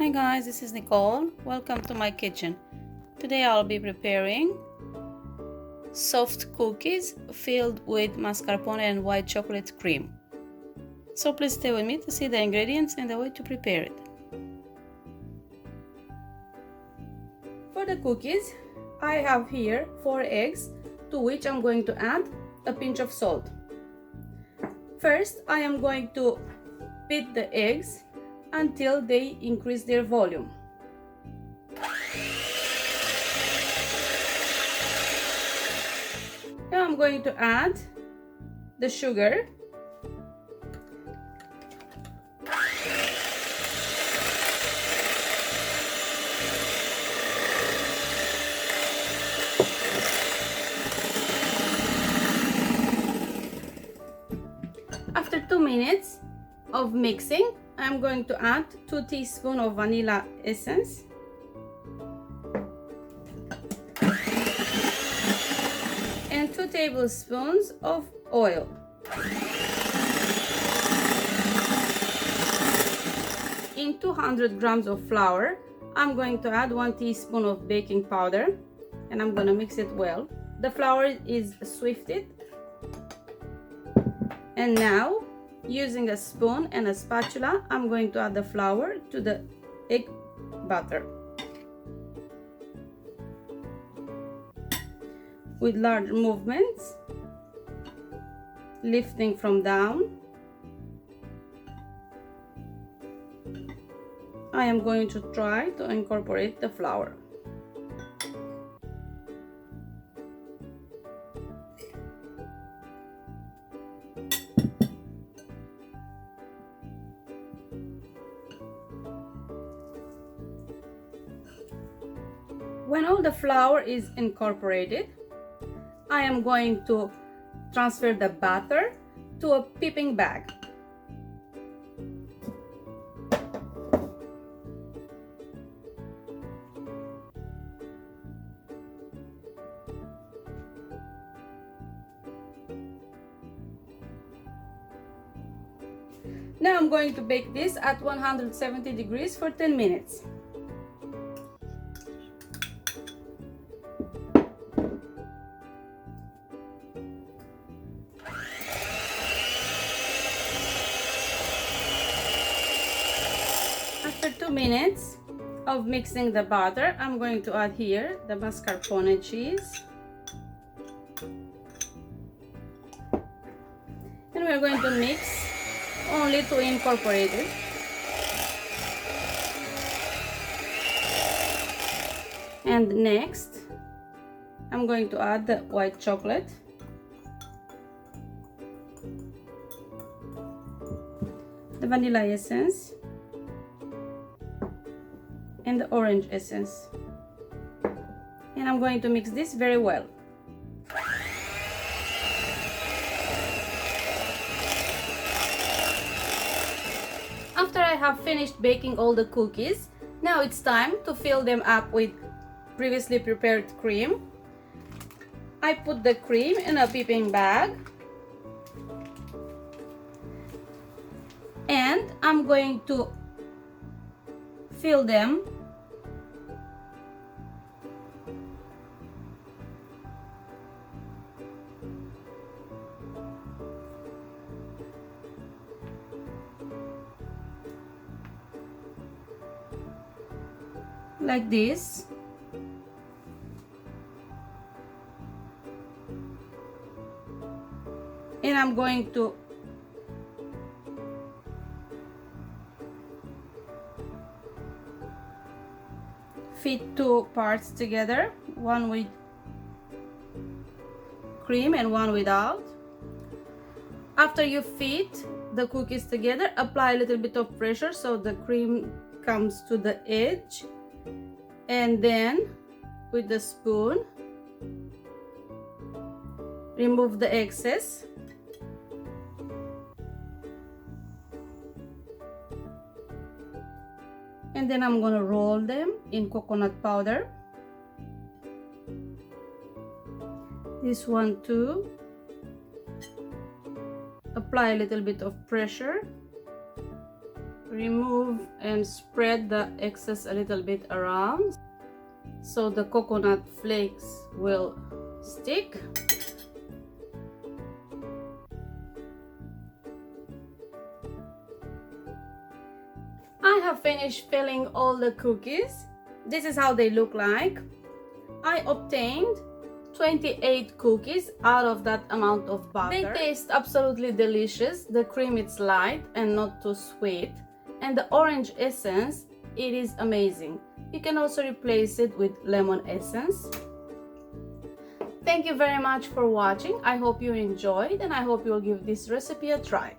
Hi guys, this is Nicole. Welcome to my kitchen. Today I'll be preparing soft cookies filled with mascarpone and white chocolate cream. So please stay with me to see the ingredients and the way to prepare it. For the cookies, I have here 4 eggs, to which I'm going to add a pinch of salt. First, I am going to beat the eggs until they increase their volume. Now I'm going to add the sugar. After 2 minutes of mixing, I'm going to add 2 teaspoons of vanilla essence and 2 tablespoons of oil. In 200 grams of flour, I'm going to add 1 teaspoon of baking powder and I'm going to mix it well. The flour is sifted. And now, using a spoon and a spatula, I'm going to add the flour to the egg batter. With large movements, lifting from down, I am going to try to incorporate the flour. When all the flour is incorporated, I am going to transfer the batter to a peeping bag. Now I'm going to bake this at 170 degrees for 10 minutes. After 2 minutes of mixing the batter, I'm going to add here the mascarpone cheese. And we're going to mix only to incorporate it. And next, I'm going to add the white chocolate. The vanilla essence. And the orange essence, and I'm going to mix this very well. After I have finished baking all the cookies, now it's time to fill them up with previously prepared cream. I put the cream in a peeping bag and I'm going to fill them like this. And I'm going to fit 2 parts together, one with cream and one without. After you fit the cookies together, apply a little bit of pressure so the cream comes to the edge, and then with the spoon remove the excess. And then I'm going to roll them in coconut powder. This one too. Apply a little bit of pressure remove and spread the excess a little bit around so the coconut flakes will stick. I have finished filling all the cookies. This is how they look like. I obtained 28 cookies out of that amount of butter. They taste absolutely delicious. The cream is light and not too sweet, and the orange essence, it is amazing. You can also replace it with lemon essence. Thank you very much for watching. I hope you enjoyed, and I hope you will give this recipe a try.